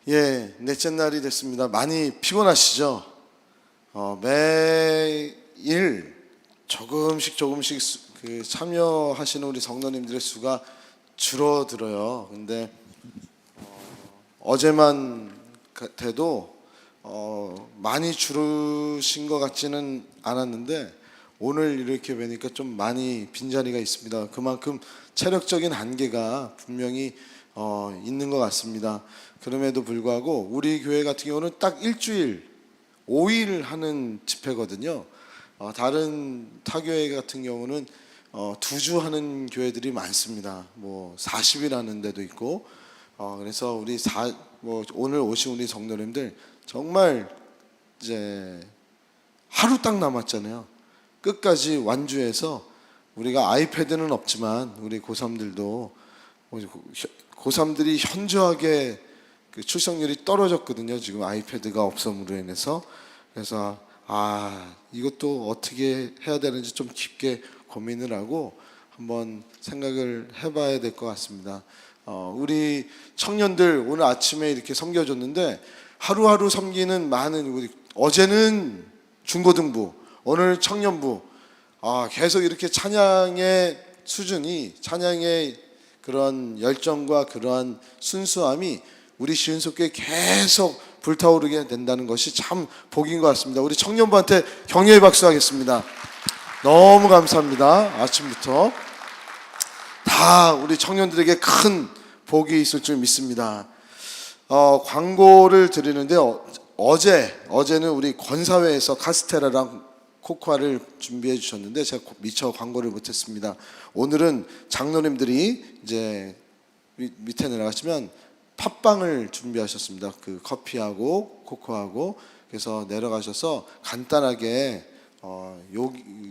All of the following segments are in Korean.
예, 넷째 날이 됐습니다. 많이 피곤하시죠? 매일 조금씩 참여하시는 우리 성도님들의 수가 줄어들어요. 근데 어제만 돼도 많이 줄으신 것 같지는 않았는데 오늘 이렇게 뵈니까 좀 많이 빈자리가 있습니다. 그만큼 체력적인 한계가 분명히 있는 것 같습니다. 그럼에도 불구하고 우리 교회 같은 경우는 딱 일주일 5일 하는 집회거든요. 다른 타교회 같은 경우는 2주 하는 교회들이 많습니다. 뭐 40일 하는 데도 있고. 그래서 우리 오늘 오신 우리 성도님들 정말 이제 하루 딱 남았잖아요. 끝까지 완주해서 우리가 아이패드는 없지만 우리 고3들도 고3들이 현저하게 그 출석률이 떨어졌거든요. 지금 아이패드가 없음으로 인해서. 그래서 이것도 어떻게 해야 되는지 좀 깊게 고민을 하고 한번 생각을 해봐야 될 것 같습니다. 우리 청년들 오늘 아침에 이렇게 섬겨줬는데 하루하루 섬기는 많은 우리 어제는 중고등부, 오늘 청년부 계속 이렇게 찬양의 수준이 찬양의 그런 열정과 그러한 순수함이 우리 시은속교에 계속 불타오르게 된다는 것이 참 복인 것 같습니다. 우리 청년부한테 격려의 박수 하겠습니다. 너무 감사합니다. 아침부터 다 우리 청년들에게 큰 복이 있을 줄 믿습니다. 광고를 드리는데 어제는 우리 권사회에서 카스테라랑 코코아를 준비해 주셨는데 제가 미처 광고를 못했습니다. 오늘은 장로님들이 이제 밑에 내려가시면 팥빵을 준비하셨습니다. 그 커피하고 코코아하고. 그래서 내려가셔서 간단하게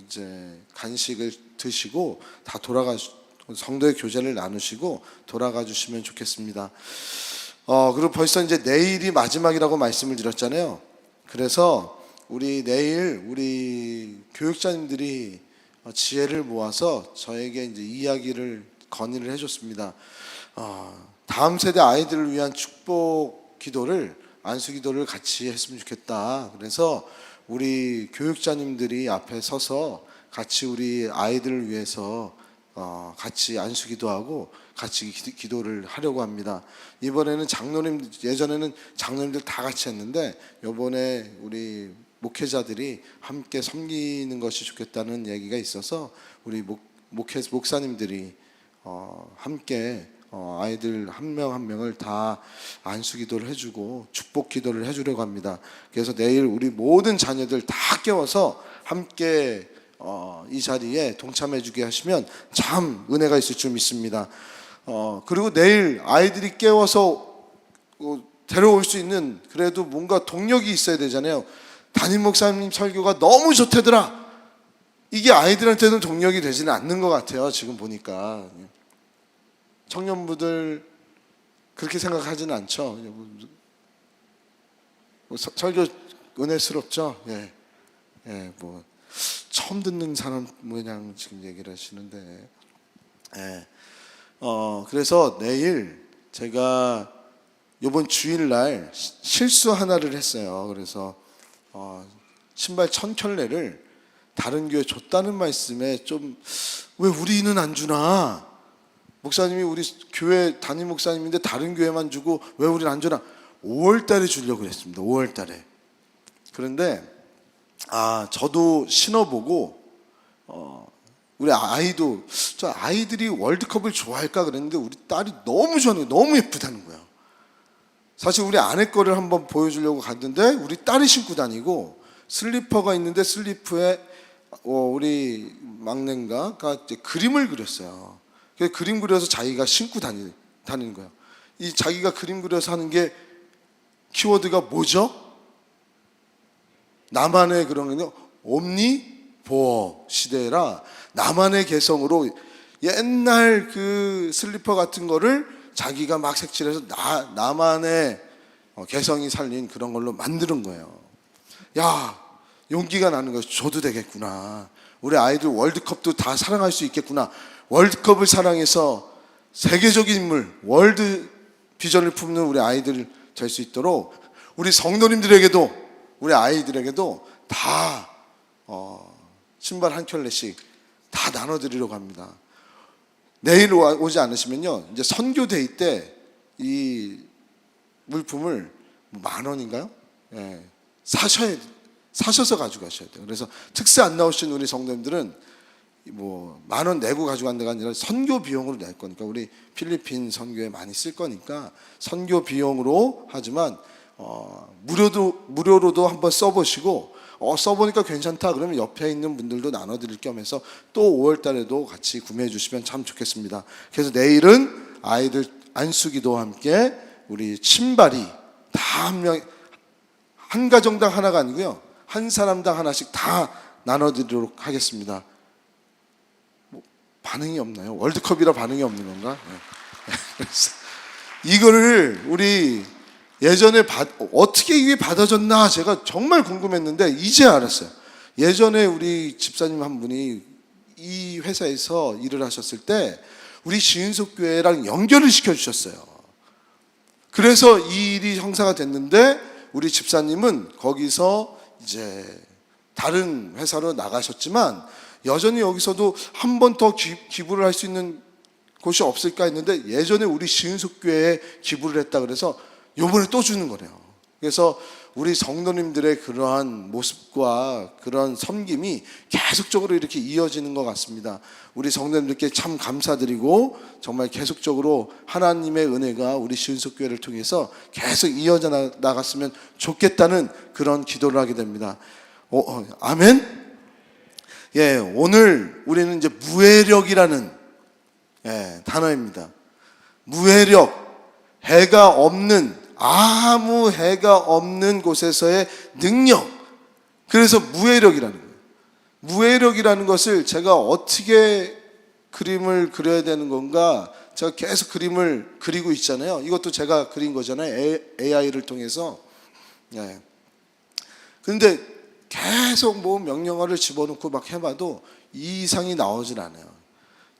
이제 간식을 드시고 다 성도의 교제를 나누시고 돌아가 주시면 좋겠습니다. 그리고 벌써 이제 내일이 마지막이라고 말씀을 드렸잖아요. 그래서 내일 우리 교육자님들이 지혜를 모아서 저에게 이제 이야기를 건의를 해줬습니다. 다음 세대 아이들을 위한 축복 기도를 안수 기도를 같이 했으면 좋겠다. 그래서 우리 교육자님들이 앞에 서서 같이 우리 아이들을 위해서 같이 안수 기도하고 같이 기도를 하려고 합니다. 이번에는 예전에는 장로님들 다 같이 했는데 이번에 우리 목회자들이 함께 섬기는 것이 좋겠다는 얘기가 있어서 우리 목사님들이 함께 아이들 한 명 한 명을 다 안수 기도를 해주고 축복 기도를 해주려고 합니다. 그래서 내일 우리 모든 자녀들 다 깨워서 함께 이 자리에 동참해주게 하시면 참 은혜가 있을 줄 믿습니다. 그리고 내일 아이들이 깨워서 데려올 수 있는 그래도 뭔가 동력이 있어야 되잖아요. 담임 목사님 설교가 너무 좋대더라. 이게 아이들한테는 동력이 되지는 않는 것 같아요. 지금 보니까 청년부들 그렇게 생각하지는 않죠. 설교 은혜스럽죠. 뭐 처음 듣는 사람 모양 지금 얘기를 하시는데, 그래서 내일 제가 이번 주일날 실수 하나를 했어요. 그래서 신발 1000켤레를 다른 교회 줬다는 말씀에 좀 왜 우리는 안 주나? 목사님이 우리 교회 담임 목사님인데 다른 교회만 주고 왜 우리는 안 주나? 5월 달에 주려고 그랬습니다. 5월 달에. 그런데 저도 신어보고 우리 아이들이 월드컵을 좋아할까 그랬는데 우리 딸이 너무 좋아하는 거예요. 너무 예쁘다는 거예요. 사실 우리 아내 거를 한번 보여주려고 갔는데 우리 딸이 신고 다니고 슬리퍼가 있는데 슬리퍼에 우리 막내인가가 이제 그림을 그렸어요. 그래서 그림 그려서 자기가 신고 다니는 거예요. 이 자기가 그림 그려서 하는 게 키워드가 뭐죠? 나만의 그런 게 옴니보어 시대라 나만의 개성으로 옛날 그 슬리퍼 같은 거를 자기가 막 색칠해서 나만의 개성이 살린 그런 걸로 만드는 거예요. 용기가 나는 거죠. 줘도 되겠구나. 우리 아이들 월드컵도 다 사랑할 수 있겠구나. 월드컵을 사랑해서 세계적인 인물, 월드 비전을 품는 우리 아이들 될 수 있도록 우리 성도님들에게도 우리 아이들에게도 다 신발 한 켤레씩 다 나눠드리려고 합니다. 내일 오지 않으시면요, 이제 선교데이 때 이 물품을 10,000원인가요? 예, 사셔서 가져가셔야 돼요. 그래서 특세 안 나오신 우리 성도님들은 10,000원 내고 가져간 데가 아니라 선교 비용으로 낼 거니까, 우리 필리핀 선교에 많이 쓸 거니까 선교 비용으로 하지만 무료로도 한번 써보시고 써보니까 괜찮다 그러면 옆에 있는 분들도 나눠드릴 겸 해서 또 5월 달에도 같이 구매해 주시면 참 좋겠습니다. 그래서 내일은 아이들 안수기도와 함께 우리 신발이 다 한 가정당 하나가 아니고요, 한 사람당 하나씩 다 나눠드리도록 하겠습니다. 반응이 없나요? 월드컵이라 반응이 없는 건가? 네. 그래서 이거를 우리 예전에 어떻게 이게 받아졌나 제가 정말 궁금했는데 이제 알았어요. 예전에 우리 집사님 한 분이 이 회사에서 일을 하셨을 때 우리 시은속교회랑 연결을 시켜주셨어요. 그래서 이 일이 형사가 됐는데 우리 집사님은 거기서 이제 다른 회사로 나가셨지만 여전히 여기서도 한 번 더 기부를 할 수 있는 곳이 없을까 했는데 예전에 우리 시은속교회에 기부를 했다 그래서 요번에 또 주는 거래요. 그래서 우리 성도님들의 그러한 모습과 그런 섬김이 계속적으로 이렇게 이어지는 것 같습니다. 우리 성도님들께 참 감사드리고 정말 계속적으로 하나님의 은혜가 우리 시은속교회를 통해서 계속 이어져 나갔으면 좋겠다는 그런 기도를 하게 됩니다. 아멘. 예, 오늘 우리는 이제 무해력이라는 단어입니다. 무해력, 해가 없는, 아무 해가 없는 곳에서의 능력. 그래서 무해력이라는 거예요. 무해력이라는 것을 제가 어떻게 그림을 그려야 되는 건가, 제가 계속 그림을 그리고 있잖아요. 이것도 제가 그린 거잖아요, AI를 통해서. 그런데 계속 명령어를 집어넣고 막 해봐도 이 이상이 나오질 않아요.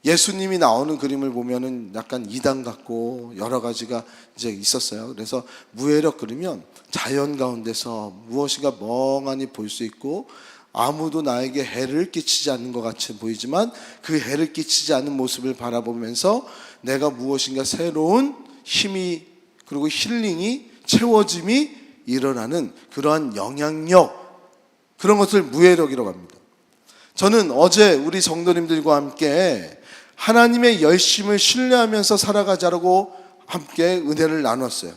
예수님이 나오는 그림을 보면은 약간 이단 같고 여러 가지가 이제 있었어요. 그래서 무해력 그리면 자연 가운데서 무엇인가 멍하니 볼 수 있고 아무도 나에게 해를 끼치지 않는 것 같이 보이지만 그 해를 끼치지 않는 모습을 바라보면서 내가 무엇인가 새로운 힘이 그리고 힐링이 채워짐이 일어나는 그러한 영향력, 그런 것을 무해력이라고 합니다. 저는 어제 우리 성도님들과 함께 하나님의 열심을 신뢰하면서 살아가자라고 함께 은혜를 나눴어요.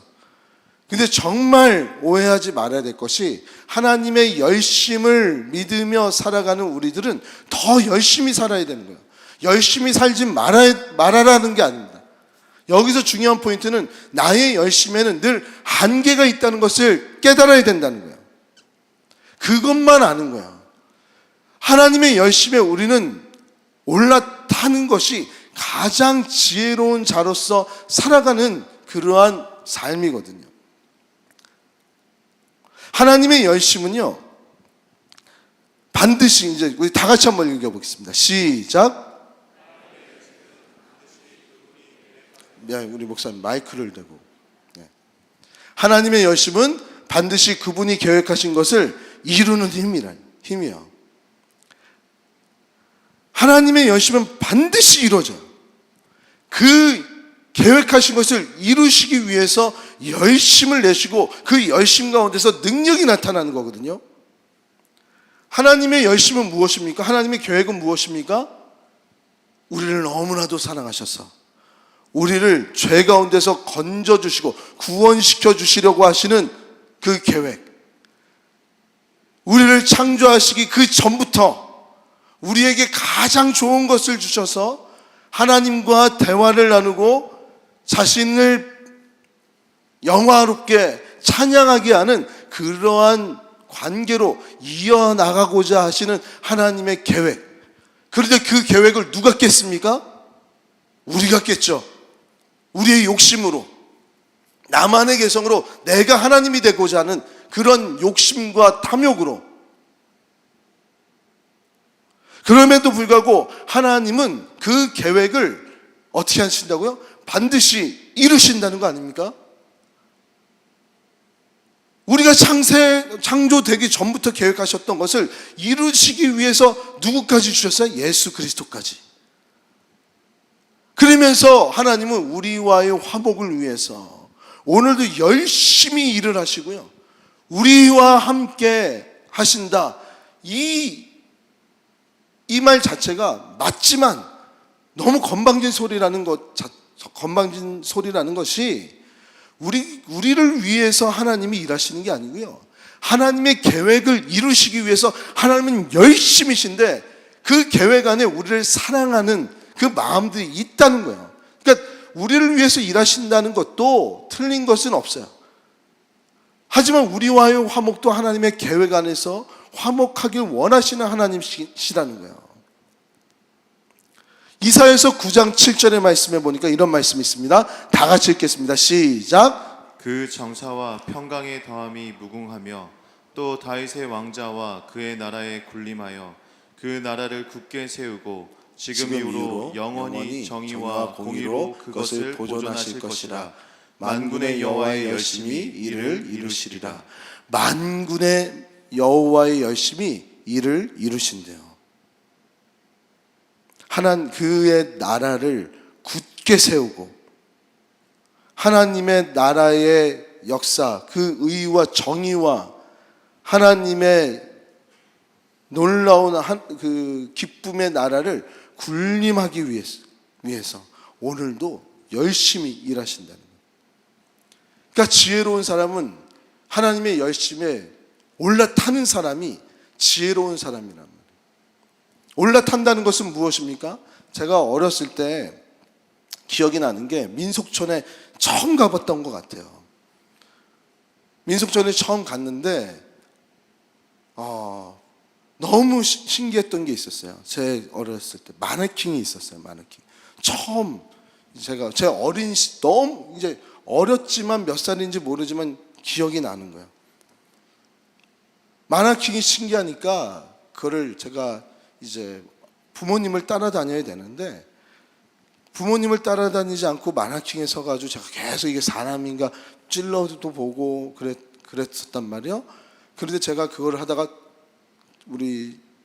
근데 정말 오해하지 말아야 될 것이, 하나님의 열심을 믿으며 살아가는 우리들은 더 열심히 살아야 되는 거예요. 열심히 살지 말아라는 게 아닙니다. 여기서 중요한 포인트는 나의 열심에는 늘 한계가 있다는 것을 깨달아야 된다는 거예요. 그것만 아는 거야. 하나님의 열심에 우리는 올라타는 것이 가장 지혜로운 자로서 살아가는 그러한 삶이거든요. 하나님의 열심은요, 반드시, 이제 우리 다 같이 한번 읽어보겠습니다. 시작. 우리 목사님 마이크를 대고. 하나님의 열심은 반드시 그분이 계획하신 것을 이루는 힘이요. 하나님의 열심은 반드시 이루어져요. 그 계획하신 것을 이루시기 위해서 열심을 내시고 그 열심 가운데서 능력이 나타나는 거거든요. 하나님의 열심은 무엇입니까? 하나님의 계획은 무엇입니까? 우리를 너무나도 사랑하셔서 우리를 죄 가운데서 건져주시고 구원시켜 주시려고 하시는 그 계획, 우리를 창조하시기 그 전부터 우리에게 가장 좋은 것을 주셔서 하나님과 대화를 나누고 자신을 영화롭게 찬양하게 하는 그러한 관계로 이어나가고자 하시는 하나님의 계획. 그런데 그 계획을 누가 깼습니까? 우리가 깼죠. 우리의 욕심으로, 나만의 개성으로 내가 하나님이 되고자 하는 그런 욕심과 탐욕으로. 그럼에도 불구하고 하나님은 그 계획을 어떻게 하신다고요? 반드시 이루신다는 거 아닙니까? 우리가 창조되기 전부터 계획하셨던 것을 이루시기 위해서 누구까지 주셨어요? 예수 그리스도까지. 그러면서 하나님은 우리와의 화목을 위해서 오늘도 열심히 일을 하시고요, 우리와 함께 하신다. 이 말 자체가 맞지만 너무 건방진 소리라는 것이 우리를 위해서 하나님이 일하시는 게 아니고요, 하나님의 계획을 이루시기 위해서 하나님은 열심히신데 그 계획 안에 우리를 사랑하는 그 마음들이 있다는 거예요. 그러니까 우리를 위해서 일하신다는 것도 틀린 것은 없어요. 하지만 우리와의 화목도 하나님의 계획 안에서 화목하길 원하시는 하나님이시라는 거예요. 이사야서 9장 7절의 말씀에 보니까 이런 말씀이 있습니다. 다 같이 읽겠습니다. 시작. 그 정사와 평강의 더함이 무궁하며 또 다윗의 왕자와 그의 나라에 군림하여 그 나라를 굳게 세우고 지금 이후로 영원히 정의와 공의로 그것을 보존하실 것이라. 만군의 여호와의 열심히 이를 이루시리라. 만군의 여호와의 열심히 이를 이루신대요. 하나님 그의 나라를 굳게 세우고 하나님의 나라의 역사, 그 의와 정의와 하나님의 놀라운 그 기쁨의 나라를 군림하기 위해서 오늘도 열심히 일하신다는 거예요. 그러니까 지혜로운 사람은 하나님의 열심에 올라타는 사람이 지혜로운 사람이란 말이에요. 올라탄다는 것은 무엇입니까? 제가 어렸을 때 기억이 나는 게 민속촌에 처음 가봤던 것 같아요. 민속촌에 처음 갔는데 너무 신기했던 게 있었어요. 제 어렸을 때 마네킹이 있었어요. 마네킹. 처음 제 어린 너무 이제 어렸지만 몇 살인지 모르지만 기억이 나는 거예요. 마네킹이 신기하니까 그거를 제가 이제 부모님을 따라다녀야 되는데 부모님을 따라다니지 않고 마네킹에 서가지고 제가 계속 이게 사람인가 찔러도 보고 그랬었단 말이에요. 그런데 제가 그걸 하다가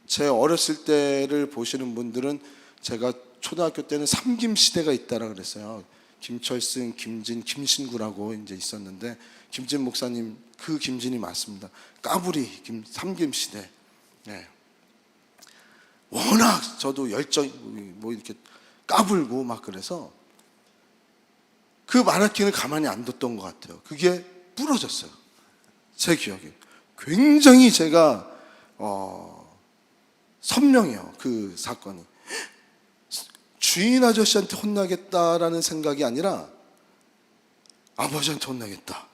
제 어렸을 때를 보시는 분들은 제가 초등학교 때는 삼김시대가 있다라 그랬어요. 김철승, 김진, 김신구라고 이제 있었는데 김진 목사님 그 김진이 맞습니다. 까불이 삼김시대. 네. 워낙 저도 열정이 뭐 이렇게 까불고 막 그래서 그 마네킹을 가만히 안 뒀던 것 같아요. 그게 부러졌어요. 제 기억에. 굉장히 제가 선명해요. 그 사건이. 주인 아저씨한테 혼나겠다라는 생각이 아니라 아버지한테 혼나겠다.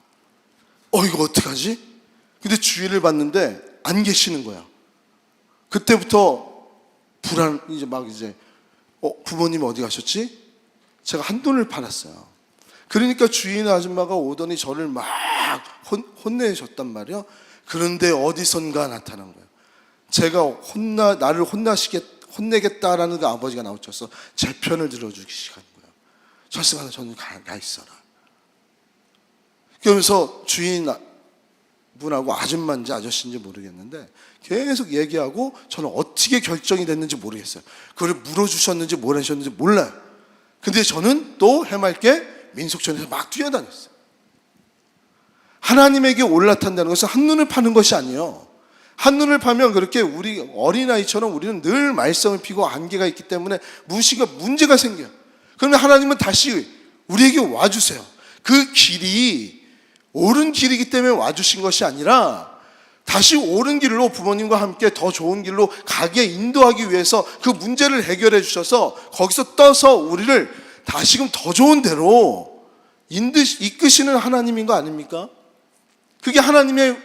이거 어떡하지? 근데 주인을 봤는데 안 계시는 거야. 그때부터 부모님 어디 가셨지? 제가 한돈을 팔았어요. 그러니까 주인 아줌마가 오더니 저를 막 혼내셨단 말이에요. 그런데 어디선가 나타난 거예요. 제가 나를 혼내겠다라는 그 아버지가 나오셔서 제 편을 들어주기 시작한 거예요. 철승아, 저는 가 있어라. 그러면서 주인분하고 아줌마인지 아저씨인지 모르겠는데 계속 얘기하고 저는 어떻게 결정이 됐는지 모르겠어요. 그걸 물어주셨는지 뭘 하셨는지 몰라요. 근데 저는 또 해맑게 민속촌에서 막 뛰어다녔어요. 하나님에게 올라탄다는 것은 한눈을 파는 것이 아니에요. 한눈을 파면 그렇게 우리 어린아이처럼 우리는 늘 말썽을 피고 한계가 있기 때문에 문제가 생겨요. 그러면 하나님은 다시 우리에게 와주세요. 그 길이 옳은 길이기 때문에 와주신 것이 아니라 다시 옳은 길로 부모님과 함께 더 좋은 길로 가게 인도하기 위해서 그 문제를 해결해 주셔서 거기서 떠서 우리를 다시금 더 좋은 데로 이끄시는 하나님인 거 아닙니까? 그게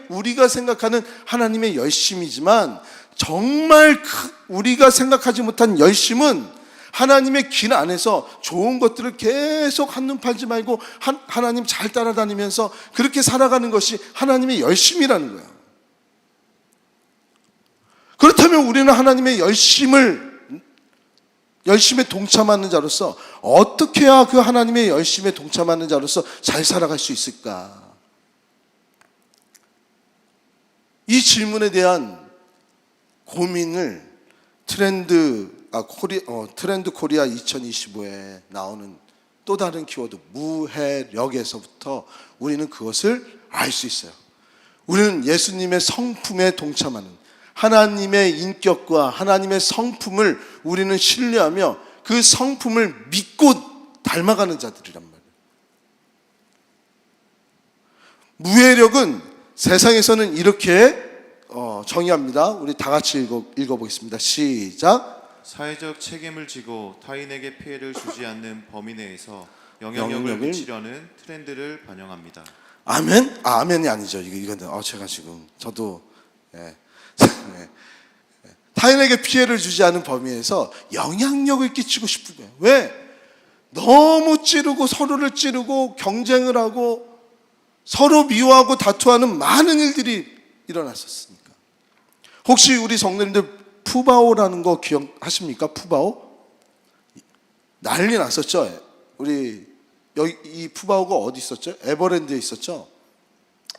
우리가 생각하는 하나님의 열심이지만 정말 우리가 생각하지 못한 열심은 하나님의 길 안에서 좋은 것들을 계속 한눈 팔지 말고 하나님 잘 따라다니면서 그렇게 살아가는 것이 하나님의 열심이라는 거예요. 그렇다면 우리는 하나님의 열심에 동참하는 자로서 어떻게 해야 그 하나님의 열심에 동참하는 자로서 잘 살아갈 수 있을까? 이 질문에 대한 고민을 트렌드 코리아 2025에 나오는 또 다른 키워드 무해력에서부터 우리는 그것을 알 수 있어요. 우리는 예수님의 성품에 동참하는, 하나님의 인격과 하나님의 성품을 우리는 신뢰하며 그 성품을 믿고 닮아가는 자들이란 말이에요. 무해력은 세상에서는 이렇게 정의합니다. 우리 다 같이 읽어보겠습니다. 시작. 사회적 책임을 지고 타인에게 피해를 주지 않는 범위 내에서 영향력을 미치려는 트렌드를 반영합니다. 아멘? 아멘이 아니죠. 이건 제가 지금 저도 타인에게 피해를 주지 않은 범위에서 영향력을 끼치고 싶은 거예요. 왜? 너무 찌르고 서로를 찌르고 경쟁을 하고 서로 미워하고 다투하는 많은 일들이 일어났었으니까. 혹시 우리 성도님들 푸바오라는 거 기억하십니까? 푸바오? 난리 났었죠. 우리 여기 이 푸바오가 어디 있었죠? 에버랜드에 있었죠.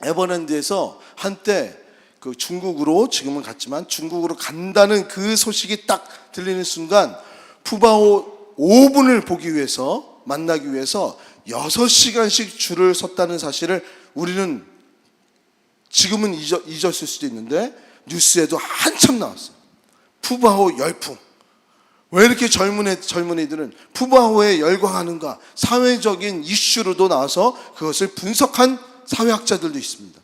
에버랜드에서 한때 그 중국으로, 지금은 갔지만 중국으로 간다는 그 소식이 딱 들리는 순간 푸바오 5분을 보기 위해서, 만나기 위해서 6시간씩 줄을 섰다는 사실을 우리는 지금은 잊었을 수도 있는데 뉴스에도 한참 나왔어요. 푸바오 열풍. 왜 이렇게 젊은이들은 푸바오에 열광하는가? 사회적인 이슈로도 나와서 그것을 분석한 사회학자들도 있습니다.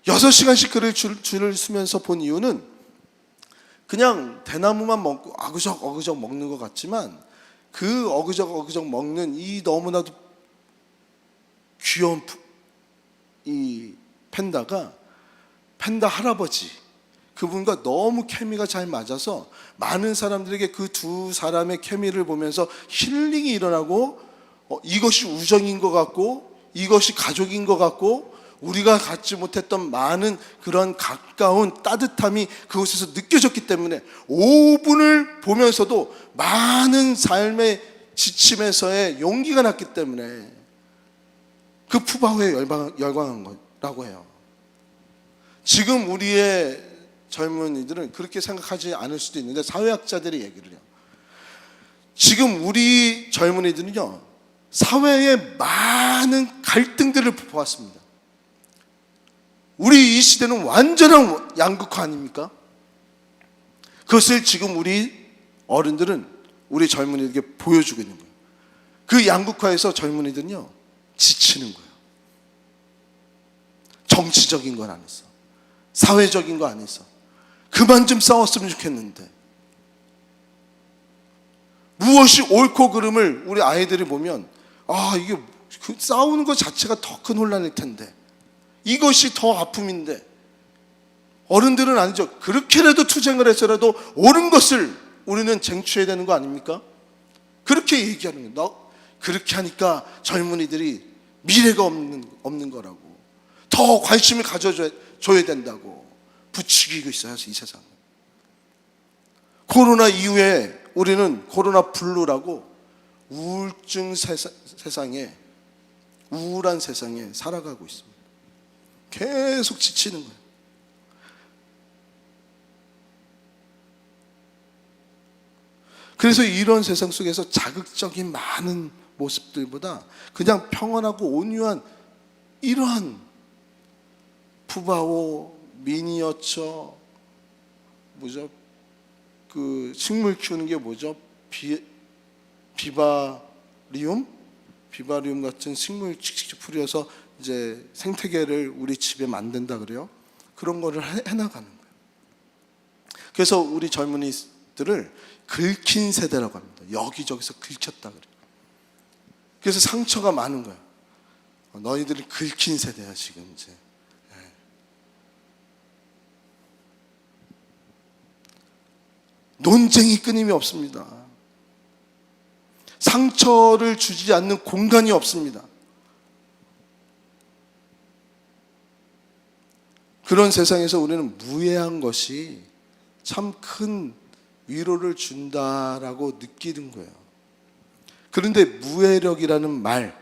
6시간씩 그를 줄을 서면서 본 이유는 그냥 대나무만 먹고 어그적 먹는 것 같지만 그 어그적 먹는 이 너무나도 귀여운 이 팬다 할아버지, 그분과 너무 케미가 잘 맞아서 많은 사람들에게 그 두 사람의 케미를 보면서 힐링이 일어나고 이것이 우정인 것 같고 이것이 가족인 것 같고 우리가 갖지 못했던 많은 그런 가까운 따뜻함이 그곳에서 느껴졌기 때문에 5분을 보면서도 많은 삶의 지침에서의 용기가 났기 때문에 그 푸바오에 열광한 거라고 해요. 지금 우리의 젊은이들은 그렇게 생각하지 않을 수도 있는데 사회학자들이 얘기를 해요. 지금 우리 젊은이들은요, 사회의 많은 갈등들을 보았습니다. 우리 이 시대는 완전한 양극화 아닙니까? 그것을 지금 우리 어른들은 우리 젊은이들에게 보여주고 있는 거예요. 그 양극화에서 젊은이들은요, 지치는 거예요. 정치적인 건 안 했어. 사회적인 거 안 했어. 그만 좀 싸웠으면 좋겠는데. 무엇이 옳고 그름을 우리 아이들이 보면 이게 그 싸우는 것 자체가 더 큰 혼란일 텐데 이것이 더 아픔인데 어른들은 아니죠. 그렇게라도 투쟁을 해서라도 옳은 것을 우리는 쟁취해야 되는 거 아닙니까? 그렇게 얘기하는 거예요. 그렇게 하니까 젊은이들이 미래가 없는 거라고, 더 관심을 가져줘야 된다고 부추기고 있어요, 이 세상은. 코로나 이후에 우리는 코로나 블루라고 우울증 세상에, 우울한 세상에 살아가고 있습니다. 계속 지치는 거예요. 그래서 이런 세상 속에서 자극적인 많은 모습들보다 그냥 평온하고 온유한 이러한 푸바오, 미니어처, 그 식물 키우는 게 비바리움 같은 식물 칙칙 뿌려서 이제 생태계를 우리 집에 만든다 그래요. 그런 거를 해나가는 거예요. 그래서 우리 젊은이들을 긁힌 세대라고 합니다. 여기저기서 긁혔다 그래요. 그래서 상처가 많은 거예요. 너희들은 긁힌 세대야 지금 이제. 논쟁이 끊임이 없습니다. 상처를 주지 않는 공간이 없습니다. 그런 세상에서 우리는 무해한 것이 참 큰 위로를 준다라고 느끼는 거예요. 그런데 무해력이라는 말,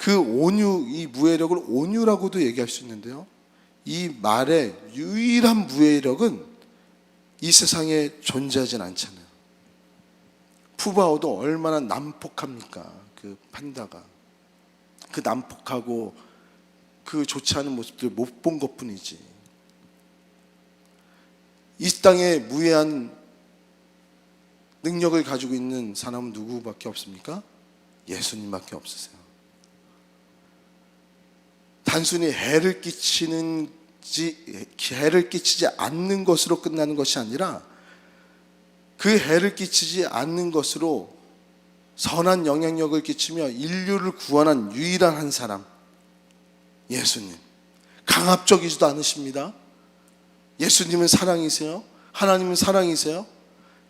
그 온유, 이 무해력을 온유라고도 얘기할 수 있는데요. 이 말의 유일한 무해력은 이 세상에 존재하진 않잖아요. 푸바오도 얼마나 난폭합니까? 그 판다가. 그 난폭하고 그 좋지 않은 모습들 못 본 것뿐이지. 이 땅에 무해한 능력을 가지고 있는 사람은 누구밖에 없습니까? 예수님밖에 없으세요. 단순히 해를 끼치지 않는 것으로 끝나는 것이 아니라 그 해를 끼치지 않는 것으로 선한 영향력을 끼치며 인류를 구원한 유일한 한 사람, 예수님. 강압적이지도 않으십니다. 예수님은 사랑이세요. 하나님은 사랑이세요.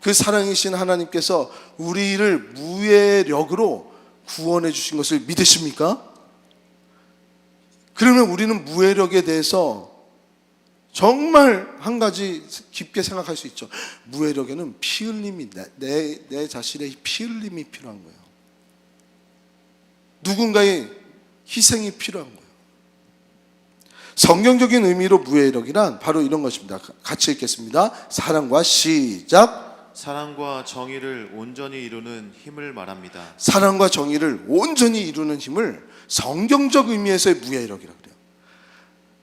그 사랑이신 하나님께서 우리를 무해력으로 구원해 주신 것을 믿으십니까? 그러면 우리는 무해력에 대해서 정말 한 가지 깊게 생각할 수 있죠. 무해력에는 피 흘림이, 내 자신의 피 흘림이 필요한 거예요. 누군가의 희생이 필요한 거예요. 성경적인 의미로 무해력이란 바로 이런 것입니다. 같이 읽겠습니다. 사랑과 시작. 사랑과 정의를 온전히 이루는 힘을 말합니다. 사랑과 정의를 온전히 이루는 힘을 성경적 의미에서의 무해력이라고 그래요.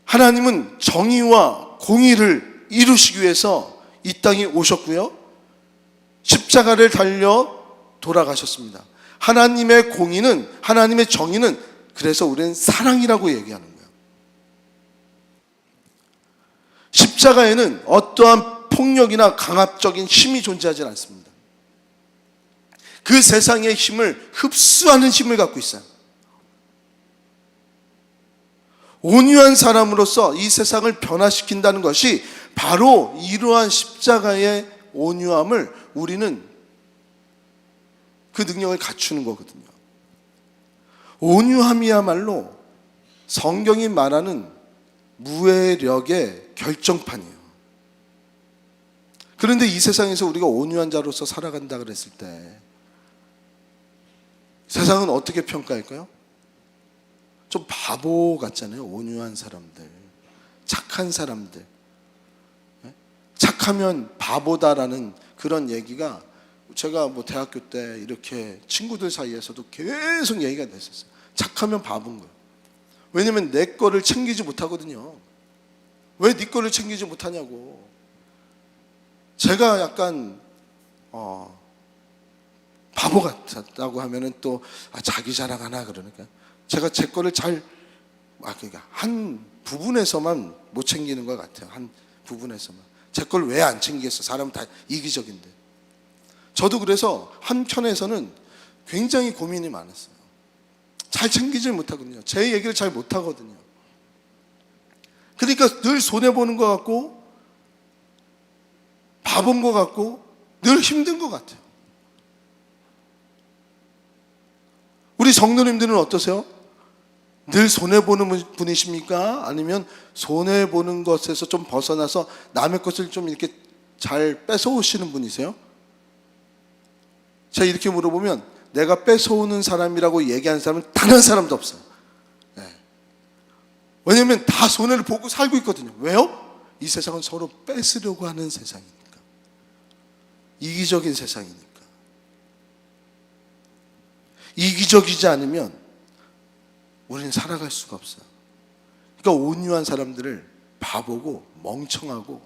하나님은 정의와 공의를 이루시기 위해서 이 땅에 오셨고요. 십자가를 달려 돌아가셨습니다. 하나님의 공의는, 하나님의 정의는 그래서 우리는 사랑이라고 얘기하는 거예요. 십자가에는 어떠한 폭력이나 강압적인 힘이 존재하지 않습니다. 그 세상의 힘을 흡수하는 힘을 갖고 있어요. 온유한 사람으로서 이 세상을 변화시킨다는 것이 바로 이러한 십자가의 온유함을 우리는 그 능력을 갖추는 거거든요. 온유함이야말로 성경이 말하는 무해력의 결정판이에요. 그런데 이 세상에서 우리가 온유한 자로서 살아간다 그랬을 때 세상은 어떻게 평가할까요? 좀 바보 같잖아요. 온유한 사람들, 착한 사람들. 착하면 바보다라는 그런 얘기가 제가 뭐 대학교 때 이렇게 친구들 사이에서도 계속 얘기가 됐었어요. 착하면 바본 거예요. 왜냐면 내 거를 챙기지 못하거든요. 왜 네 거를 챙기지 못하냐고. 제가 약간 바보 같다고 하면은 또 자기 자랑하나 그러니까 제가 제 거를 그러니까 한 부분에서만 못 챙기는 것 같아요. 한 부분에서만. 제 걸 왜 안 챙기겠어? 사람은 다 이기적인데. 저도 그래서 한편에서는 굉장히 고민이 많았어요. 잘 챙기질 못하거든요. 제 얘기를 잘 못하거든요. 그러니까 늘 손해보는 것 같고 바본 것 같고 늘 힘든 것 같아요. 우리 성도님들은 어떠세요? 늘 손해보는 분이십니까? 아니면 손해보는 것에서 좀 벗어나서 남의 것을 좀 이렇게 잘 뺏어오시는 분이세요? 제가 이렇게 물어보면 내가 뺏어오는 사람이라고 얘기하는 사람은 단 한 사람도 없어요. 네. 왜냐하면 다 손해를 보고 살고 있거든요. 왜요? 이 세상은 서로 뺏으려고 하는 세상이니까. 이기적인 세상이니까. 이기적이지 않으면 우리는 살아갈 수가 없어요. 그러니까 온유한 사람들을 바보고 멍청하고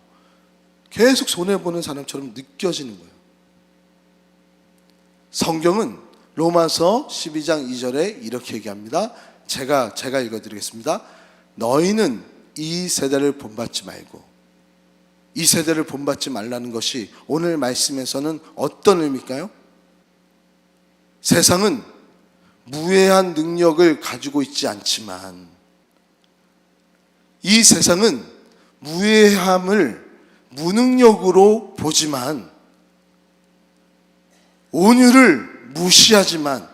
계속 손해보는 사람처럼 느껴지는 거예요. 성경은 로마서 12장 2절에 이렇게 얘기합니다. 제가 읽어드리겠습니다. 너희는 이 세대를 본받지 말고, 이 세대를 본받지 말라는 것이 오늘 말씀에서는 어떤 의미일까요? 세상은 무해한 능력을 가지고 있지 않지만 이 세상은 무해함을 무능력으로 보지만 온유를 무시하지만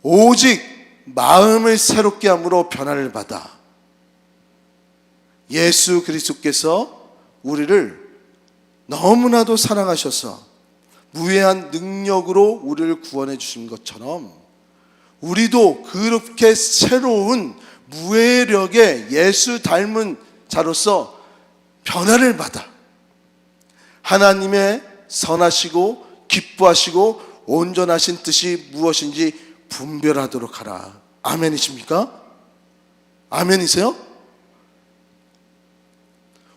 오직 마음을 새롭게 함으로 변화를 받아 예수 그리스도께서 우리를 너무나도 사랑하셔서 무해한 능력으로 우리를 구원해 주신 것처럼 우리도 그렇게 새로운 무해력의 예수 닮은 자로서 변화를 받아 하나님의 선하시고 기뻐하시고 온전하신 뜻이 무엇인지 분별하도록 하라. 아멘이십니까? 아멘이세요?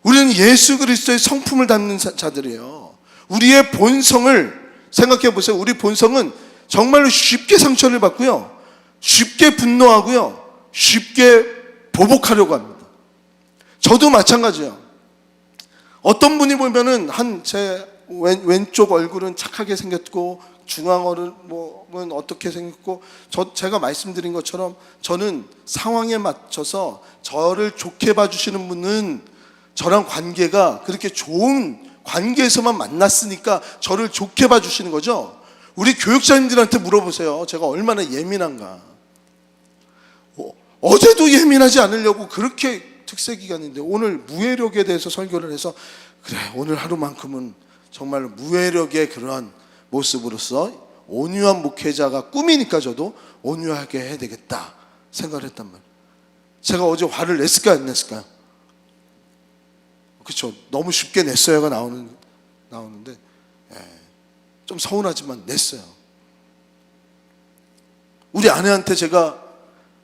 우리는 예수 그리스도의 성품을 담는 자들이에요. 우리의 본성을 생각해 보세요. 우리 본성은 정말로 쉽게 상처를 받고요, 쉽게 분노하고요, 쉽게 보복하려고 합니다. 저도 마찬가지예요. 어떤 분이 보면은 제 왼쪽 얼굴은 착하게 생겼고 중앙어는 어떻게 생겼고, 제가 말씀드린 것처럼 저는 상황에 맞춰서 저를 좋게 봐주시는 분은 저랑 관계가 그렇게 좋은 관계에서만 만났으니까 저를 좋게 봐주시는 거죠. 우리 교육자님들한테 물어보세요. 제가 얼마나 예민한가. 어제도 예민하지 않으려고 그렇게 특세 기간인데 오늘 무해력에 대해서 설교를 해서, 그래 오늘 하루만큼은 정말 무해력의 그러한 모습으로서 온유한 목회자가 꿈이니까 저도 온유하게 해야 되겠다 생각을 했단 말이에요. 제가 어제 화를 냈을까요, 안 냈을까요? 그렇죠. 너무 쉽게 냈어요가 나오는데 좀 서운하지만 냈어요. 우리 아내한테 제가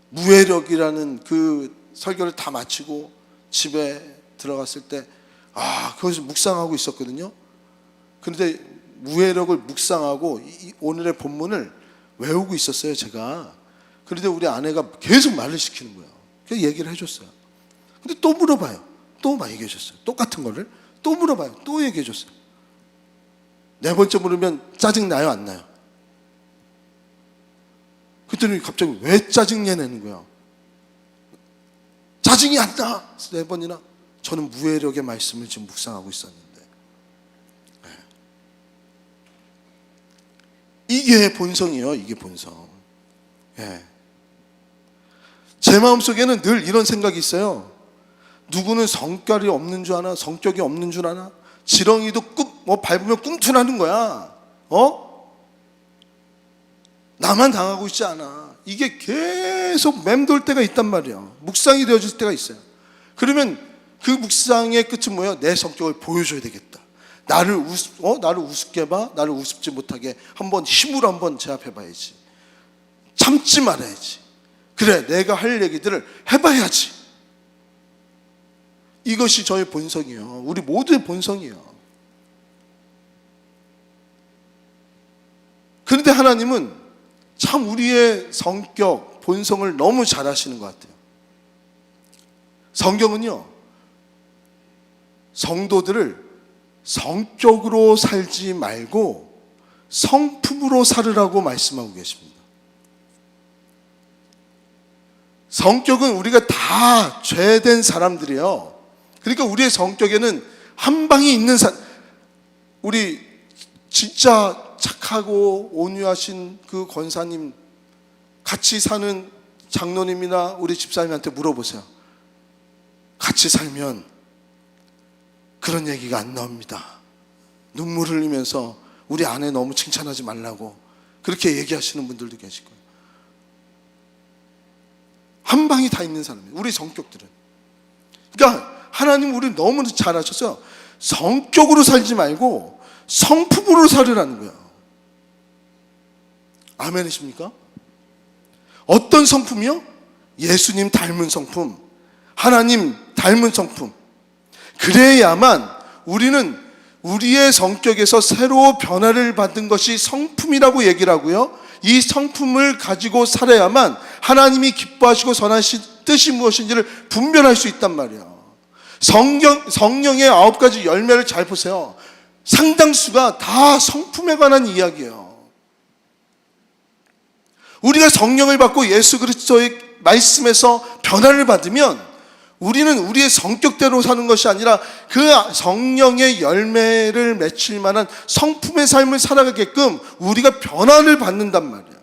무해력이라는 그 설교를 다 마치고 집에 들어갔을 때 거기서 묵상하고 있었거든요. 그런데 무해력을 묵상하고 오늘의 본문을 외우고 있었어요, 제가. 그런데 우리 아내가 계속 말을 시키는 거예요. 그래서 얘기를 해줬어요. 근데 또 물어봐요. 또 막 얘기해 줬어요. 똑같은 거를 또 물어봐요. 또 얘기해 줬어요. 네 번째 물으면 짜증 나요, 안 나요? 그랬더니 갑자기 왜 짜증내 내는 거야? 짜증이 안 나. 네 번이나. 저는 무해력의 말씀을 지금 묵상하고 있었는데, 이게 본성이에요. 이게 본성. 제 마음속에는 늘 이런 생각이 있어요. 누구는 성격이 없는 줄 아나? 성격이 없는 줄 아나? 지렁이도 밟으면 꿈틀하는 거야. 나만 당하고 있지 않아. 이게 계속 맴돌 때가 있단 말이야. 묵상이 되어질 때가 있어요. 그러면 그 묵상의 끝은 뭐예요? 내 성격을 보여줘야 되겠다. 나를 우습게 봐. 나를 우습지 못하게 힘으로 한번 제압해봐야지. 참지 말아야지. 그래, 내가 할 얘기들을 해봐야지. 이것이 저의 본성이에요. 우리 모두의 본성이에요. 그런데 하나님은 참 우리의 성격, 본성을 너무 잘 아시는 것 같아요. 성경은요, 성도들을 성격으로 살지 말고 성품으로 살으라고 말씀하고 계십니다. 성격은 우리가 다 죄된 사람들이에요. 그러니까 우리의 성격에는 한 방이 있는 우리 진짜 착하고 온유하신 그 권사님, 같이 사는 장로님이나 우리 집사님한테 물어보세요. 같이 살면 그런 얘기가 안 나옵니다. 눈물 흘리면서 우리 아내 너무 칭찬하지 말라고 그렇게 얘기하시는 분들도 계실 거예요. 한 방이 다 있는 사람이에요, 우리 성격들은. 그러니까 하나님 우리를 너무 잘 아셔서 성격으로 살지 말고 성품으로 살으라는 거예요. 아멘이십니까? 어떤 성품이요? 예수님 닮은 성품, 하나님 닮은 성품. 그래야만 우리는 우리의 성격에서 새로 변화를 받은 것이 성품이라고 얘기를 하고요, 이 성품을 가지고 살아야만 하나님이 기뻐하시고 선하신 뜻이 무엇인지를 분별할 수 있단 말이에요. 성령의 9가지 열매를 잘 보세요. 상당수가 다 성품에 관한 이야기예요. 우리가 성령을 받고 예수 그리스도의 말씀에서 변화를 받으면 우리는 우리의 성격대로 사는 것이 아니라 그 성령의 열매를 맺힐 만한 성품의 삶을 살아가게끔 우리가 변화를 받는단 말이에요.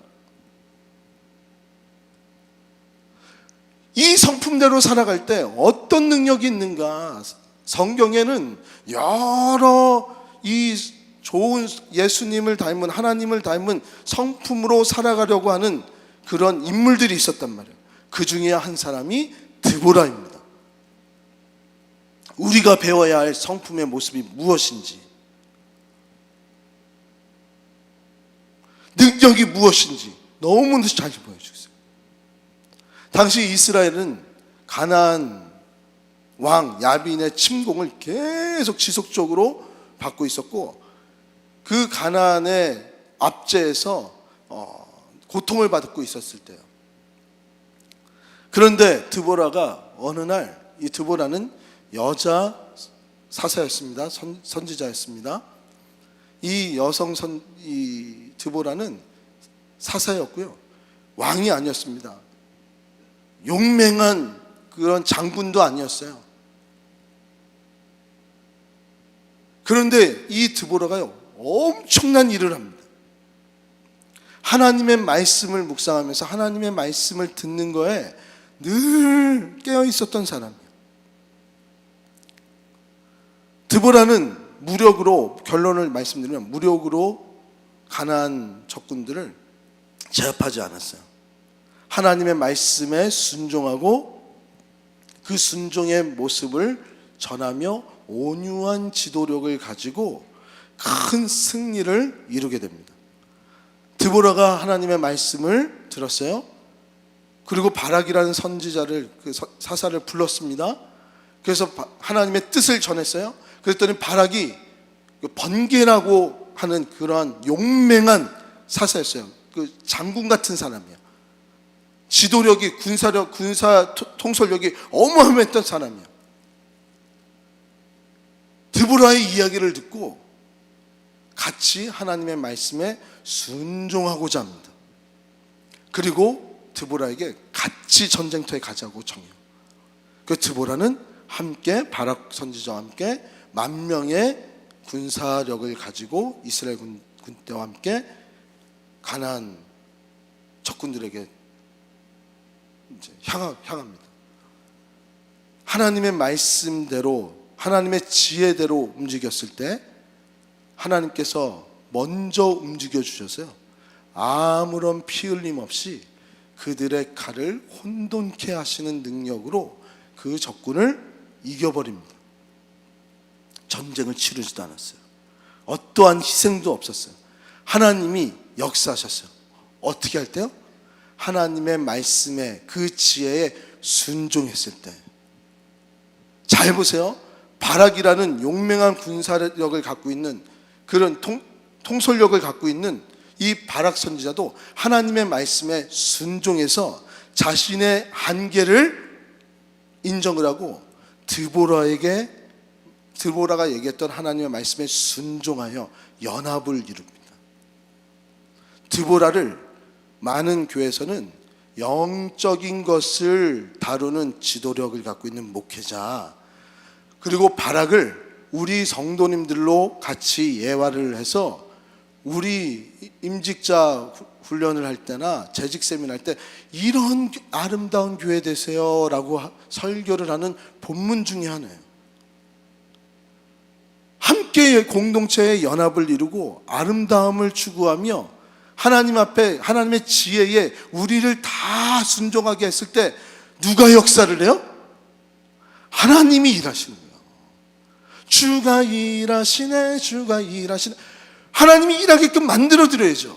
이 성품대로 살아갈 때 어떤 능력이 있는가? 성경에는 여러 이 좋은 예수님을 닮은, 하나님을 닮은 성품으로 살아가려고 하는 그런 인물들이 있었단 말이에요. 그 중에 한 사람이 드보라입니다. 우리가 배워야 할 성품의 모습이 무엇인지, 능력이 무엇인지 너무나 잘 보여주고 있어요. 당시 이스라엘은 가나안 왕 야빈의 침공을 계속 지속적으로 받고 있었고, 그 가나안의 압제에서 고통을 받고 있었을 때요. 그런데 드보라가 어느 날, 이 드보라는 여자 사사였습니다. 선지자였습니다. 이 드보라는 사사였고요, 왕이 아니었습니다. 용맹한 그런 장군도 아니었어요. 그런데 이 드보라가요, 엄청난 일을 합니다. 하나님의 말씀을 묵상하면서 하나님의 말씀을 듣는 거에 늘 깨어 있었던 사람이에요. 드보라는 무력으로, 결론을 말씀드리면 무력으로 가나안 적군들을 제압하지 않았어요. 하나님의 말씀에 순종하고 그 순종의 모습을 전하며 온유한 지도력을 가지고 큰 승리를 이루게 됩니다. 드보라가 하나님의 말씀을 들었어요. 그리고 바락이라는 선지자를, 그 사사를 불렀습니다. 그래서 하나님의 뜻을 전했어요. 그랬더니 바락이 번개라고 하는 그러한 용맹한 사사였어요. 그 장군 같은 사람이야. 지도력이, 군사 통솔력이 어마어마했던 사람이야. 드보라의 이야기를 듣고 같이 하나님의 말씀에 순종하고자 합니다. 그리고 드보라에게 같이 전쟁터에 가자고 청해요. 그 드보라는 함께 바락 선지자와 함께 10,000명의 군사력을 가지고 이스라엘 군대와 함께 가나안 적군들에게 이제 향합니다. 하나님의 말씀대로, 하나님의 지혜대로 움직였을 때 하나님께서 먼저 움직여 주셔서요, 아무런 피 흘림 없이 그들의 칼을 혼돈케 하시는 능력으로 그 적군을 이겨버립니다. 전쟁을 치르지도 않았어요. 어떠한 희생도 없었어요. 하나님이 역사하셨어요. 어떻게 할 때요? 하나님의 말씀에, 그 지혜에 순종했을 때. 잘 보세요. 바락이라는 용맹한 군사력을 갖고 있는, 그런 통솔력을 갖고 있는 이 바락 선지자도 하나님의 말씀에 순종해서 자신의 한계를 인정을 하고 드보라가 얘기했던 하나님의 말씀에 순종하여 연합을 이룹니다. 드보라를 많은 교회에서는 영적인 것을 다루는 지도력을 갖고 있는 목회자, 그리고 바락을 우리 성도님들로 같이 예화를 해서 우리 임직자 훈련을 할 때나 재직 세미나 할 때 이런 아름다운 교회 되세요 라고 설교를 하는 본문 중에 하나예요. 함께 공동체의 연합을 이루고 아름다움을 추구하며 하나님 앞에, 하나님의 지혜에 우리를 다 순종하게 했을 때 누가 역사를 해요? 하나님이 일하시는 거예요. 주가 일하시네, 주가 일하시네. 하나님이 일하게끔 만들어 드려야죠.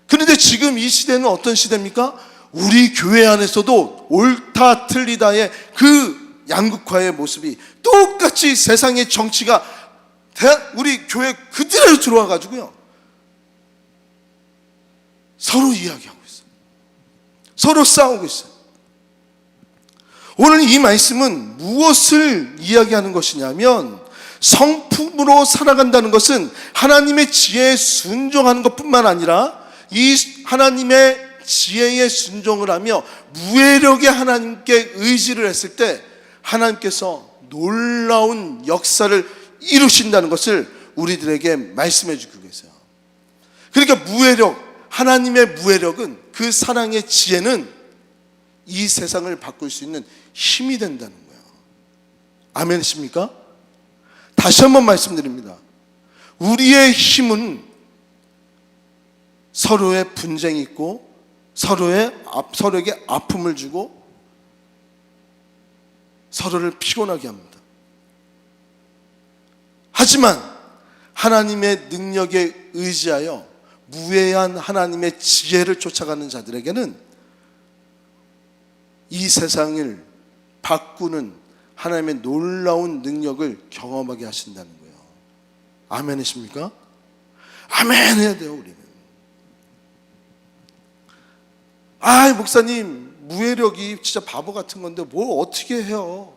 그런데 지금 이 시대는 어떤 시대입니까? 우리 교회 안에서도 옳다 틀리다의 그 양극화의 모습이 똑같이 세상의 정치가 우리 교회 그대로 들어와 가지고요, 서로 이야기하고 있어요. 서로 싸우고 있어요. 오늘 이 말씀은 무엇을 이야기하는 것이냐면, 성품으로 살아간다는 것은 하나님의 지혜에 순종하는 것뿐만 아니라 이 하나님의 지혜에 순종을 하며 무해력의 하나님께 의지를 했을 때 하나님께서 놀라운 역사를 이루신다는 것을 우리들에게 말씀해 주고 계세요. 그러니까 무해력, 하나님의 무해력은, 그 사랑의 지혜는 이 세상을 바꿀 수 있는 힘이 된다는 거예요. 아멘이십니까? 다시 한번 말씀드립니다. 우리의 힘은 서로의 분쟁이 있고 서로에게 아픔을 주고 서로를 피곤하게 합니다. 하지만 하나님의 능력에 의지하여 무해한 하나님의 지혜를 쫓아가는 자들에게는 이 세상을 바꾸는 하나님의 놀라운 능력을 경험하게 하신다는 거예요. 아멘이십니까? 아멘 해야 돼요, 우리는. 목사님, 무해력이 진짜 바보 같은 건데 뭘 어떻게 해요?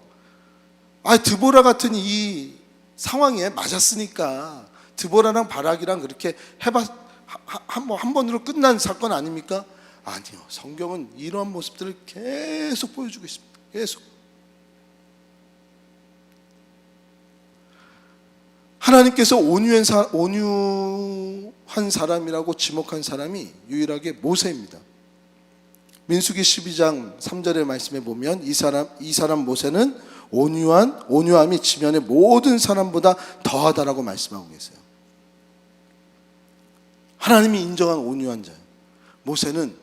드보라 같은 이 상황에 맞았으니까. 드보라랑 바락이랑 그렇게 한 번으로 끝난 사건 아닙니까? 아니요. 성경은 이러한 모습들을 계속 보여주고 있습니다. 계속. 하나님께서 온유한 사람이라고 지목한 사람이 유일하게 모세입니다. 민수기 12장 3절의 말씀에 보면 이 사람 모세는 온유함이 지면의 모든 사람보다 더하다라고 말씀하고 계세요. 하나님이 인정한 온유한 자예요. 모세는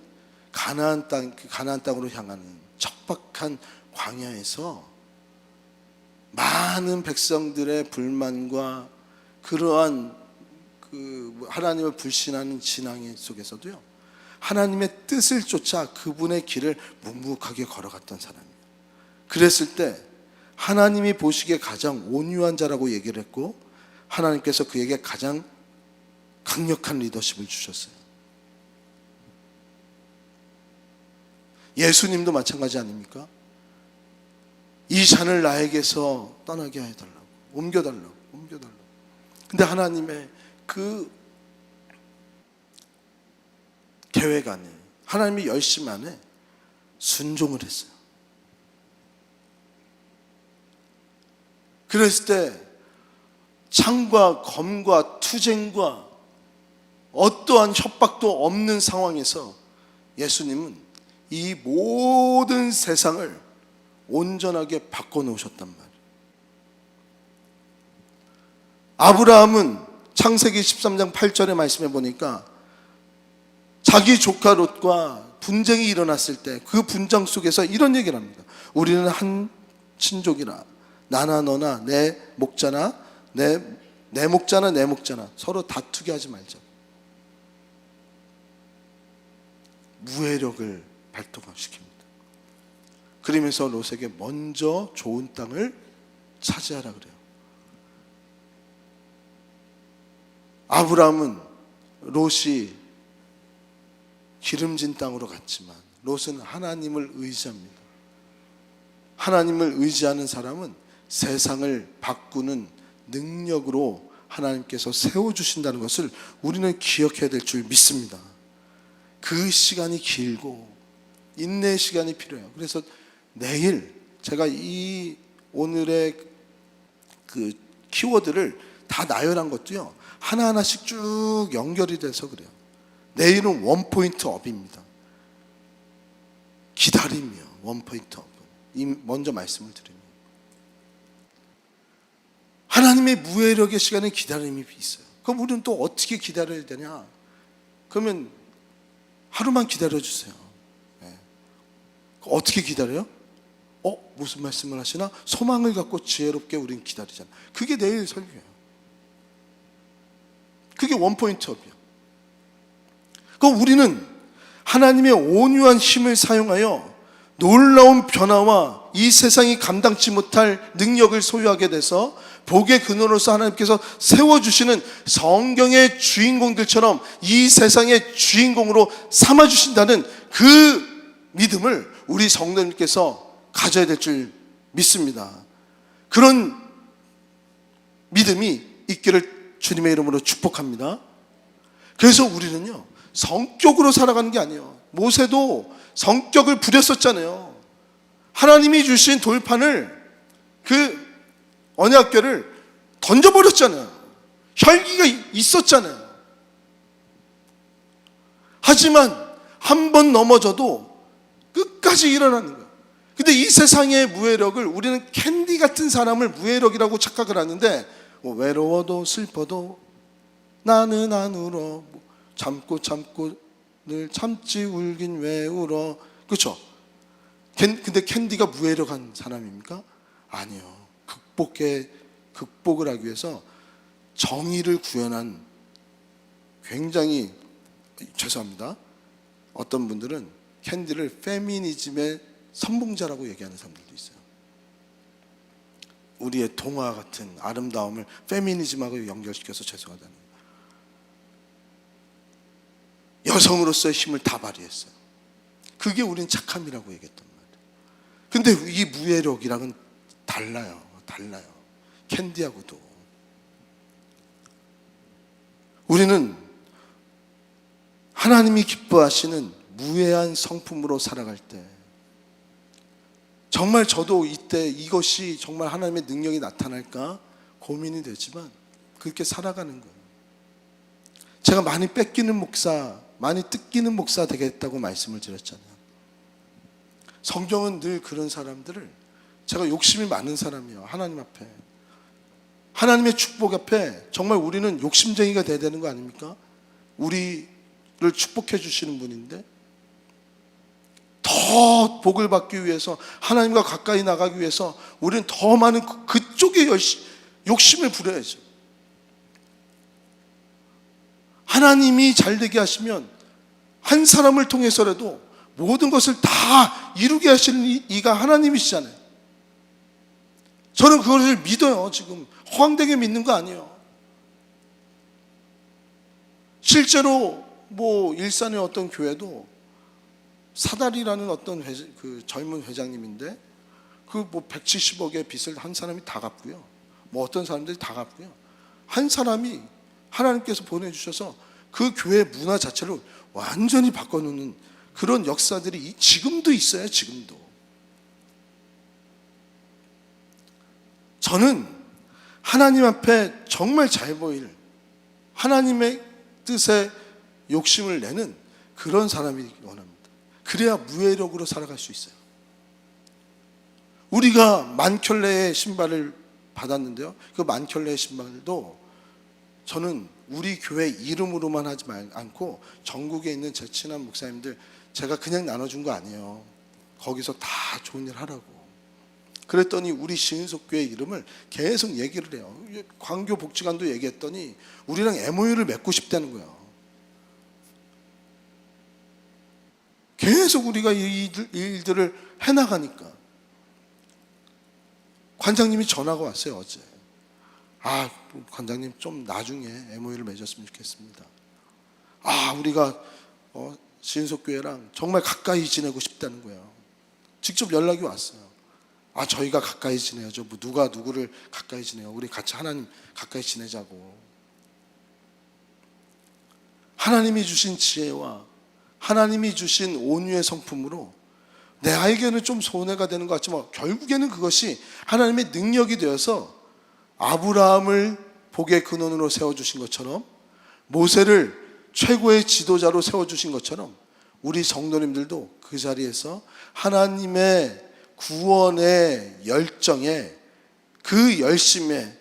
가나안 땅으로 향하는 척박한 광야에서 많은 백성들의 불만과 그러한 하나님을 불신하는 진앙 속에서도요, 하나님의 뜻을 쫓아 그분의 길을 묵묵하게 걸어갔던 사람이에요. 그랬을 때 하나님이 보시기에 가장 온유한 자라고 얘기를 했고, 하나님께서 그에게 가장 강력한 리더십을 주셨어요. 예수님도 마찬가지 아닙니까? 이 잔을 나에게서 떠나게 해달라고, 옮겨달라고. 근데 하나님의 그 계획 안에, 하나님의 열심 안에 순종을 했어요. 그랬을 때 창과 검과 투쟁과 어떠한 협박도 없는 상황에서 예수님은 이 모든 세상을 온전하게 바꿔놓으셨단 말이에요. 아브라함은 창세기 13장 8절의 말씀에 보니까 자기 조카 롯과 분쟁이 일어났을 때 그 분쟁 속에서 이런 얘기를 합니다. 우리는 한 친족이라, 나나 너나 내 목자나 내 목자나 서로 다투게 하지 말자. 무해력을 발동시킵니다. 그러면서 롯에게 먼저 좋은 땅을 차지하라 그래요. 아브라함은 롯이 기름진 땅으로 갔지만 롯은 하나님을 의지합니다. 하나님을 의지하는 사람은 세상을 바꾸는 능력으로 하나님께서 세워주신다는 것을 우리는 기억해야 될 줄 믿습니다. 그 시간이 길고 인내의 시간이 필요해요. 그래서 내일 제가 이 오늘의 그 키워드를 다 나열한 것도요, 하나하나씩 쭉 연결이 돼서 그래요. 내일은 원포인트 업입니다. 기다림이요, 원포인트 업. 먼저 말씀을 드립니다. 하나님의 무해력의 시간에 기다림이 있어요. 그럼 우리는 또 어떻게 기다려야 되냐? 그러면 하루만 기다려주세요. 네. 어떻게 기다려요? 무슨 말씀을 하시나? 소망을 갖고 지혜롭게 우리는 기다리잖아요. 그게 내일 설교예요. 그게 원포인트 업이에요. 그럼 우리는 하나님의 온유한 힘을 사용하여 놀라운 변화와 이 세상이 감당치 못할 능력을 소유하게 돼서 복의 근원으로서 하나님께서 세워주시는 성경의 주인공들처럼 이 세상의 주인공으로 삼아주신다는 그 믿음을 우리 성도님께서 가져야 될 줄 믿습니다. 그런 믿음이 있기를 주님의 이름으로 축복합니다. 그래서 우리는요, 성격으로 살아가는 게 아니에요. 모세도 성격을 부렸었잖아요. 하나님이 주신 돌판을, 그 언약궤를 던져버렸잖아요. 혈기가 있었잖아요. 하지만 한 번 넘어져도 끝까지 일어나는 거예요. 근데 이 세상의 무해력을 우리는 캔디 같은 사람을 무해력이라고 착각을 하는데, 외로워도 슬퍼도 나는 안 울어, 참고 늘 참지 울긴 왜 울어. 그렇죠? 근데 캔디가 무해력한 사람입니까? 아니요. 극복을 하기 위해서 정의를 구현한, 굉장히, 죄송합니다, 어떤 분들은 캔디를 페미니즘의 선봉자라고 얘기하는 사람들도 있어요. 우리의 동화 같은 아름다움을 페미니즘하고 연결시켜서 죄송하다는 거예요. 여성으로서의 힘을 다 발휘했어요. 그게 우린 착함이라고 얘기했단 말이에요. 근데 이 무예력이랑은 달라요. 캔디하고도. 우리는 하나님이 기뻐하시는 무해한 성품으로 살아갈 때, 정말 저도 이때 이것이 정말 하나님의 능력이 나타날까 고민이 되지만 그렇게 살아가는 거예요. 제가 많이 뺏기는 목사, 많이 뜯기는 목사 되겠다고 말씀을 드렸잖아요. 성경은 늘 그런 사람들을, 제가 욕심이 많은 사람이에요. 하나님 앞에, 하나님의 축복 앞에 정말 우리는 욕심쟁이가 돼야 되는 거 아닙니까? 우리를 축복해 주시는 분인데 더 복을 받기 위해서, 하나님과 가까이 나가기 위해서 우리는 더 많은 그쪽에 욕심을 부려야죠. 하나님이 잘 되게 하시면 한 사람을 통해서라도 모든 것을 다 이루게 하시는 이가 하나님이시잖아요. 저는 그것을 믿어요. 지금 허황되게 믿는 거 아니에요. 실제로 일산의 어떤 교회도 사다리라는 어떤 그 젊은 회장님인데, 그 170억의 빚을 한 사람이 다 갚고요. 어떤 사람들이 다 갚고요. 한 사람이 하나님께서 보내주셔서 그 교회 문화 자체를 완전히 바꿔놓는 그런 역사들이 지금도 있어요. 지금도. 저는 하나님 앞에 정말 잘 보일, 하나님의 뜻에 욕심을 내는 그런 사람이 원합니다. 그래야 무예력으로 살아갈 수 있어요. 우리가 만켤레의 신발을 받았는데요, 그 만켤레의 신발도 저는 우리 교회 이름으로만 하지 않고 전국에 있는 제 친한 목사님들, 제가 그냥 나눠준 거 아니에요. 거기서 다 좋은 일 하라고. 그랬더니 우리 시은석교회 이름을 계속 얘기를 해요. 광교복지관도 얘기했더니 우리랑 MOU를 맺고 싶다는 거예요. 계속 우리가 이 일들을 해나가니까. 관장님이 전화가 왔어요, 어제. 관장님 좀 나중에 MOU를 맺었으면 좋겠습니다. 우리가 시은석교회랑 정말 가까이 지내고 싶다는 거예요. 직접 연락이 왔어요. 저희가 가까이 지내야죠. 누가 누구를 가까이 지내요. 우리 같이 하나님 가까이 지내자고. 하나님이 주신 지혜와 하나님이 주신 온유의 성품으로 내에게는 좀 손해가 되는 것 같지만 결국에는 그것이 하나님의 능력이 되어서 아브라함을 복의 근원으로 세워주신 것처럼, 모세를 최고의 지도자로 세워주신 것처럼, 우리 성도님들도 그 자리에서 하나님의 구원의 열정에, 그 열심에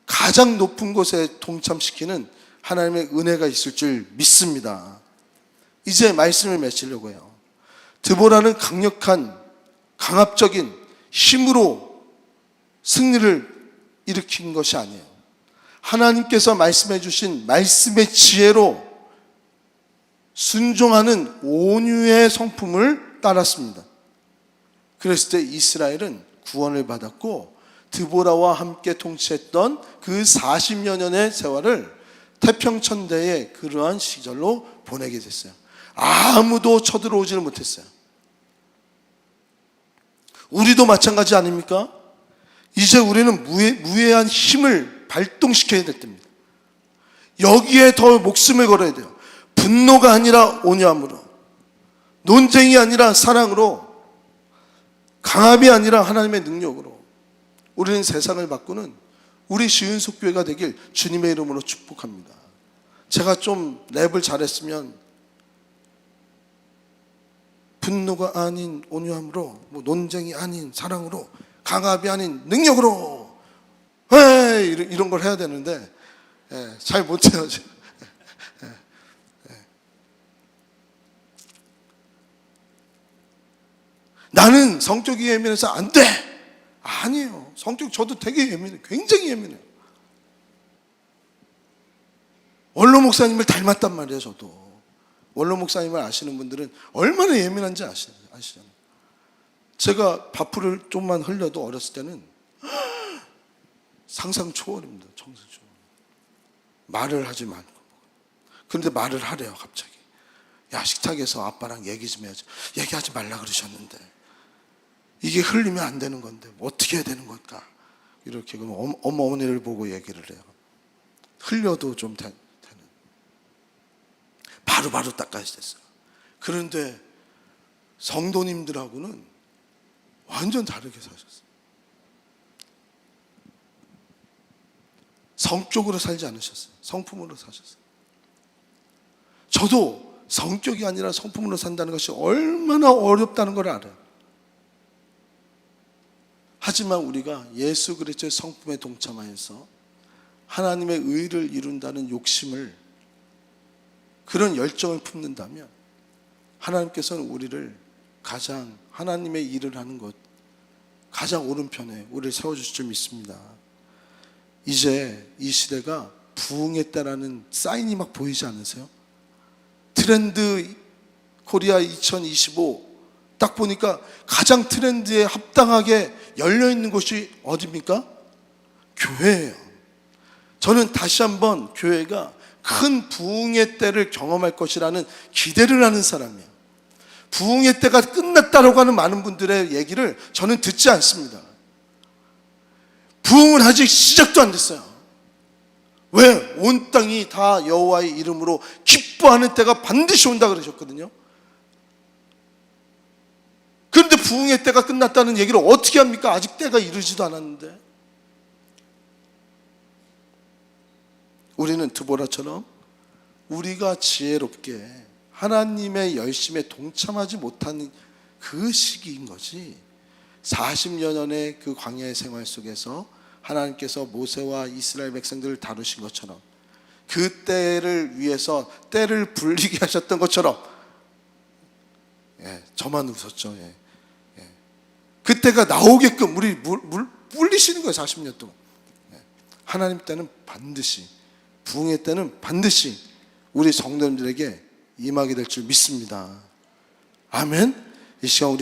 가장 높은 곳에 동참시키는 하나님의 은혜가 있을 줄 믿습니다. 이제 말씀을 맺으려고 해요. 드보라는 강력한, 강압적인 힘으로 승리를 일으킨 것이 아니에요. 하나님께서 말씀해 주신 말씀의 지혜로 순종하는 온유의 성품을 따랐습니다. 그랬을 때 이스라엘은 구원을 받았고, 드보라와 함께 통치했던 그 40여 년의 세월을 태평천대의 그러한 시절로 보내게 됐어요. 아무도 쳐들어오지를 못했어요. 우리도 마찬가지 아닙니까? 이제 우리는 무해한 힘을 발동시켜야 될 때입니다. 여기에 더 목숨을 걸어야 돼요. 분노가 아니라 온유함으로, 논쟁이 아니라 사랑으로, 강압이 아니라 하나님의 능력으로 우리는 세상을 바꾸는 우리 시은석교회가 되길 주님의 이름으로 축복합니다. 제가 좀 랩을 잘했으면 분노가 아닌 온유함으로, 논쟁이 아닌 사랑으로, 강압이 아닌 능력으로, 이런 걸 해야 되는데 잘 못해요. 나는 성격이 예민해서 안 돼. 아니에요. 성격 저도 되게 예민해요. 굉장히 예민해요. 원로 목사님을 닮았단 말이에요. 저도. 원로 목사님을 아시는 분들은 얼마나 예민한지 아시잖아요. 제가 밥풀을 좀만 흘려도 어렸을 때는 상상 초월입니다. 청산 초월. 말을 하지 말고. 그런데 말을 하래요. 갑자기. 야, 식탁에서 아빠랑 얘기 좀 해야지. 얘기하지 말라 그러셨는데 이게 흘리면 안 되는 건데 어떻게 해야 되는 걸까? 이렇게 그러면 어머니를 보고 얘기를 해요. 흘려도 좀 되는. 바로바로 닦아야 됐어요. 그런데 성도님들하고는 완전 다르게 사셨어요. 성격으로 살지 않으셨어요. 성품으로 사셨어요. 저도 성격이 아니라 성품으로 산다는 것이 얼마나 어렵다는 걸 알아요. 하지만 우리가 예수 그리스도의 성품에 동참하여서 하나님의 의를 이룬다는 욕심을, 그런 열정을 품는다면 하나님께서는 우리를 가장 하나님의 일을 하는 것, 가장 오른편에 우리를 세워주실 줄 믿습니다. 이제 이 시대가 부흥의 때라는 사인이 막 보이지 않으세요? 트렌드 코리아 2025 딱 보니까 가장 트렌드에 합당하게 열려있는 곳이 어디입니까? 교회예요. 저는 다시 한번 교회가 큰 부흥의 때를 경험할 것이라는 기대를 하는 사람이에요. 부흥의 때가 끝났다라고 하는 많은 분들의 얘기를 저는 듣지 않습니다. 부흥은 아직 시작도 안 됐어요. 왜? 온 땅이 다 여호와의 이름으로 기뻐하는 때가 반드시 온다 그러셨거든요. 그런데 부흥의 때가 끝났다는 얘기를 어떻게 합니까? 아직 때가 이르지도 않았는데. 우리는 드보라처럼 우리가 지혜롭게 하나님의 열심에 동참하지 못하는 그 시기인 거지. 40여 년의 그 광야의 생활 속에서 하나님께서 모세와 이스라엘 백성들을 다루신 것처럼, 그 때를 위해서 때를 불리게 하셨던 것처럼, 저만 웃었죠. 그때가 나오게끔 우리 물리시는 거예요. 40년 동안. 하나님 때는 반드시, 부흥의 때는 반드시 우리 성도님들에게 임하게 될 줄 믿습니다. 아멘. 이 시간 우리